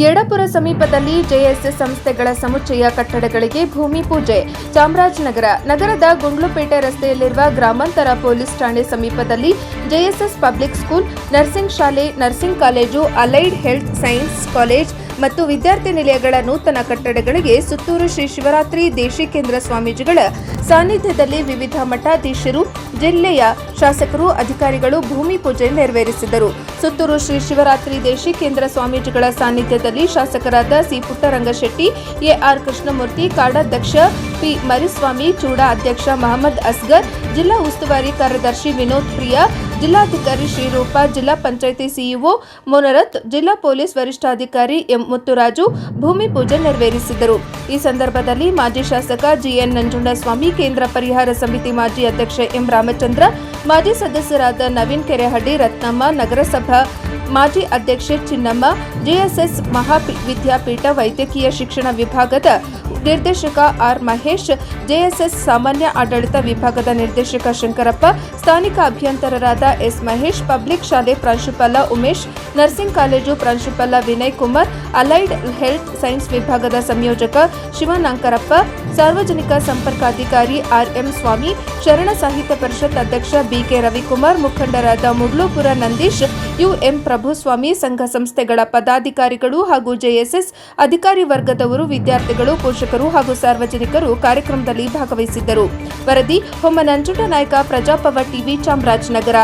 ಯಡಪುರ ಸಮೀಪದಲ್ಲಿ ಜೆಎಸ್ಎಸ್ ಸಂಸ್ಥೆಗಳ ಸಮುಚ್ಚಯ ಕಟ್ಟಡಗಳಿಗೆ ಭೂಮಿ ಪೂಜೆ. ಚಾಮರಾಜನಗರ ನಗರದ ಗುಂಡ್ಲುಪೇಟೆ ರಸ್ತೆಯಲ್ಲಿರುವ ಗ್ರಾಮಾಂತರ ಪೊಲೀಸ್ ಠಾಣೆ ಸಮೀಪದಲ್ಲಿ ಜೆಎಸ್ಎಸ್ ಪಬ್ಲಿಕ್ ಸ್ಕೂಲ್, ನರ್ಸಿಂಗ್ ಶಾಲೆ, nursing college, allied health science college ಮತ್ತು ವಿದ್ಯಾರ್ಥಿ ನಿಲಯಗಳ ನೂತನ ಕಟ್ಟಡಗಳಿಗೆ ಸುತ್ತೂರು ಶ್ರೀ ಶಿವರಾತ್ರಿ ದೇಶಿಕೇಂದ್ರ ಸ್ವಾಮೀಜಿಗಳ ಸಾನ್ನಿಧ್ಯದಲ್ಲಿ ವಿವಿಧ ಮಠಾಧೀಶರು, ಜಿಲ್ಲೆಯ ಶಾಸಕರು, ಅಧಿಕಾರಿಗಳು ಭೂಮಿ ಪೂಜೆ ನೆರವೇರಿಸಿದರು. ಸುತ್ತೂರು ಶ್ರೀ ಶಿವರಾತ್ರಿ ದೇಶಿಕೇಂದ್ರ ಸ್ವಾಮೀಜಿಗಳ ಸಾನ್ನಿಧ್ಯದಲ್ಲಿ ಶಾಸಕರಾದ C. Puttarangashetty, AR. Krishnamurthy, ಕಾಡಾಧ್ಯಕ್ಷ P. Mariswamy, ಚೂಡಾ ಅಧ್ಯಕ್ಷ ಮಹಮ್ಮದ್ ಅಸ್ಗರ್, ಜಿಲ್ಲಾ ಉಸ್ತುವಾರಿ ಕಾರ್ಯದರ್ಶಿ ವಿನೋದ್ ಪ್ರಿಯಾ, ಜಿಲ್ಲಾಧಿಕಾರಿ ಶ್ರೀರೂಪ, ಜಿಲ್ಲಾ ಪಂಚಾಯಿತಿ ಸಿಇಒ ಮುನರತ್, ಜಿಲ್ಲಾ ಪೊಲೀಸ್ ವರಿಷ್ಠಾಧಿಕಾರಿ ಎಂ. ಮುತ್ತುರಾಜು ಭೂಮಿ ಪೂಜೆ ನೆರವೇರಿಸಿದರು. ಈ ಸಂದರ್ಭದಲ್ಲಿ ಮಾಜಿ ಶಾಸಕ ಜಿಎನ್ ನಂಜುಂಡಸ್ವಾಮಿ, ಕೇಂದ್ರ ಪರಿಹಾರ ಸಮಿತಿ ಮಾಜಿ ಅಧ್ಯಕ್ಷ ಎಂ. ರಾಮಚಂದ್ರ, ಮಾಜಿ ಸದಸ್ಯರಾದ ನವೀನ್ ಕೆರೆಹಳ್ಳಿ, ರತ್ನಮ್ಮ, ನಗರಸಭಾ ಮಾಜಿ ಅಧ್ಯಕ್ಷೆ ಚಿನ್ನಮ್ಮ, ಜೆಎಸ್ಎಸ್ ಮಹಾವಿದ್ಯಾಪೀಠ ವೈದ್ಯಕೀಯ ಶಿಕ್ಷಣ ವಿಭಾಗದ ನಿರ್ದೇಶಕ ಆರ್. ಮಹೇಶ್, ಜೆಎಸ್ಎಸ್ ಸಾಮಾನ್ಯ ಆಡಳಿತ ವಿಭಾಗದ ನಿರ್ದೇಶಕ ಶಂಕರಪ್ಪ, ಸ್ಥಾನಿಕ ಅಭಿಯಂತರರಾದ ಎಸ್. ಮಹೇಶ್, ಪಬ್ಲಿಕ್ ಶಾಲೆ ಪ್ರಾಂಶುಪಾಲ ಉಮೇಶ್, ನರ್ಸಿಂಗ್ ಕಾಲೇಜು ಪ್ರಾಂಶುಪಾಲ Vinay Kumar, allied health science ವಿಭಾಗದ ಸಂಯೋಜಕ ಶಿವನಾಂಕರಪ್ಪ, ಸಾರ್ವಜನಿಕ ಸಂಪರ್ಕಾಧಿಕಾರಿ ಆರ್.ಎಂ. ಸ್ವಾಮಿ, ಶರಣ ಸಾಹಿತ್ಯ ಪರಿಷತ್ ಅಧ್ಯಕ್ಷ ಬಿ.ಕೆ. ರವಿಕುಮಾರ್, ಮುಖಂಡರಾದ ಮುಡ್ಲೂಪುರ ನಂದೀಶ್, ಯು.ಎಂ. ಪ್ರಭುಸ್ವಾಮಿ, ಸಂಘ ಸಂಸ್ಥೆಗಳ ಪದಾಧಿಕಾರಿಗಳು ಹಾಗೂ ಜೆಎಸ್ಎಸ್ ಅಧಿಕಾರಿ ವರ್ಗದವರು, ವಿದ್ಯಾರ್ಥಿಗಳು, ಪೋಷಕರು ಹಾಗೂ ಸಾರ್ವಜನಿಕರು ಕಾರ್ಯಕ್ರಮದಲ್ಲಿ ಭಾಗವಹಿಸಿದ್ದರು. ವರದಿ ಹೊಮ್ಮ ನಂಜುಂಡನಾಯಕ, ಪ್ರಜಾಪವ ಟಿವಿ, ಚಾಮರಾಜನಗರ.